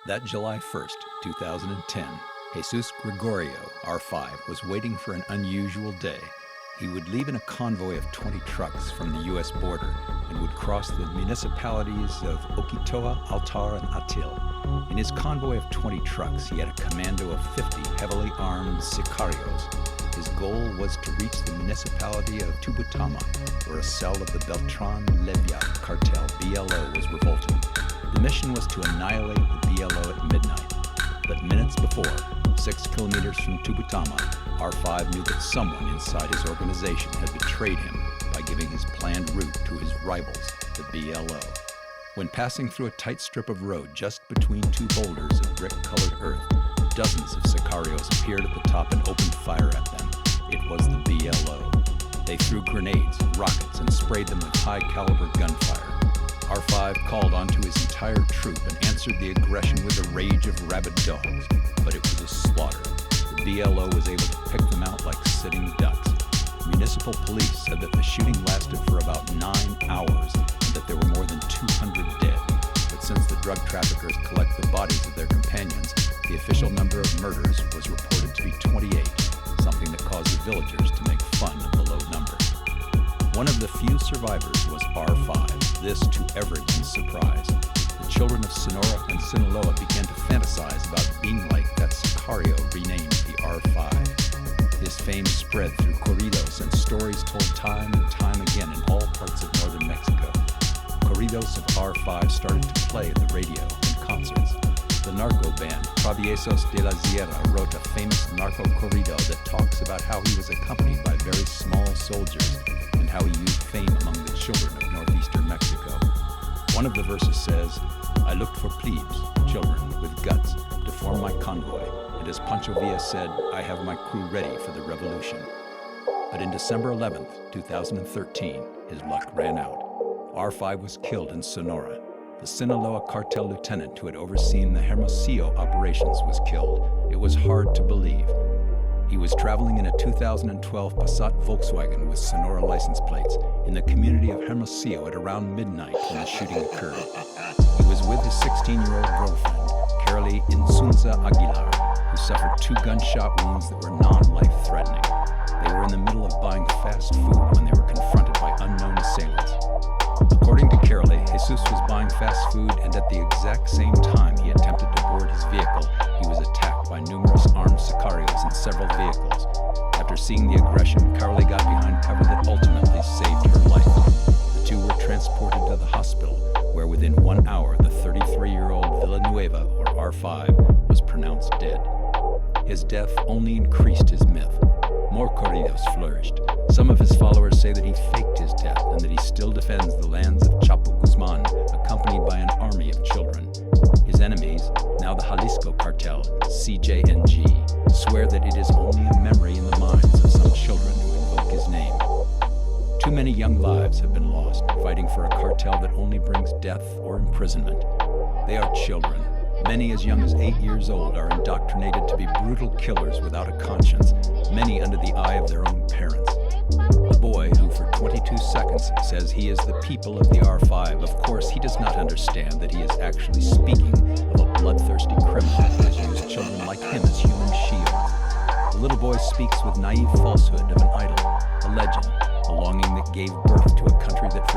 That July 1st, 2010, Jesus Gregorio, R5, was waiting for an unusual day. He would leave in a convoy of 20 trucks from the U.S. border and would cross the municipalities of Oquitoa, Altar, and Atil. In his convoy of 20 trucks, he had a commando of 50 heavily armed sicarios. His goal was to reach the municipality of Tubutama, where a cell of the Beltran Leyva Cartel, BLO, was revolting. The mission was to annihilate the BLO at midnight. But minutes before, 6 kilometers from Tubutama, R5 knew that someone inside his organization had betrayed him by giving his planned route to his rivals, the BLO. When passing through a tight strip of road just between two boulders of brick-colored earth, dozens of sicarios appeared at the top and opened fire at them. It was the BLO. They threw grenades, rockets, and sprayed them with high-caliber gunfire. R5 called onto his entire troop and answered the aggression with the rage of rabid dogs, but it was a slaughter. The BLO was able to pick them out like sitting ducks. Municipal police said that the shooting lasted for about 9 hours and that there were more than 200 dead. But since the drug traffickers collect the bodies of their companions, the official number of murders was reported to be 28, something that caused the villagers to make fun of the low number. One of the few survivors was R5, this to everyone's surprise. The children of Sonora and Sinaloa began to fantasize about being like that sicario renamed the R5. His fame spread through corridos and stories told time and time again in all parts of northern Mexico. Corridos of R5 started to play at the radio and concerts. The narco band Traviesos de la Sierra wrote a famous narco corrido that talks about how he was accompanied by very small soldiers and how he used fame among the children of northeastern Mexico. One of the verses says, "I looked for plebes, children with guts, to form my convoy, and as Pancho Villa said, I have my crew ready for the revolution." But in December 11th, 2013, his luck ran out. R5 was killed in Sonora. The Sinaloa cartel lieutenant who had overseen the Hermosillo operations was killed. It was hard to believe. He was traveling in a 2012 Passat Volkswagen with Sonora license plates in the community of Hermosillo at around midnight when the shooting occurred. He was with his 16-year-old girlfriend, Carolee Insunza Aguilar, who suffered 2 gunshot wounds that were non-life-threatening. They were in the middle of buying fast food when they were confronted by unknown assailants. According to Carolee, Jesus was buying fast food, and at the exact same time he attempted to board his vehicle, he was attacked by numerous armed sicarios in several vehicles. After seeing the aggression, Carolee got behind cover that ultimately saved her life. The two were transported to the hospital, where within 1 hour the 33-year-old Villanueva, or R5, was pronounced dead. His death only increased his myth. More corridos flourished. Some of his followers say that he faked his death and that he still defends the lands of Chapo Guzman, accompanied by an army of children. His enemies, now the Jalisco Cartel, CJNG, swear that it is only a memory in the minds of some children who invoke his name. Too many young lives have been lost fighting for a cartel that only brings death or imprisonment. They are children. Many as young as 8 years old are indoctrinated to be brutal killers without a conscience, many under the eye of their own parents. The boy, who for 22 seconds says he is the people of the R5, of course he does not understand that he is actually speaking of a bloodthirsty criminal who has used children like him as human shields. The little boy speaks with naive falsehood of an idol, a legend, a longing that gave birth to a country that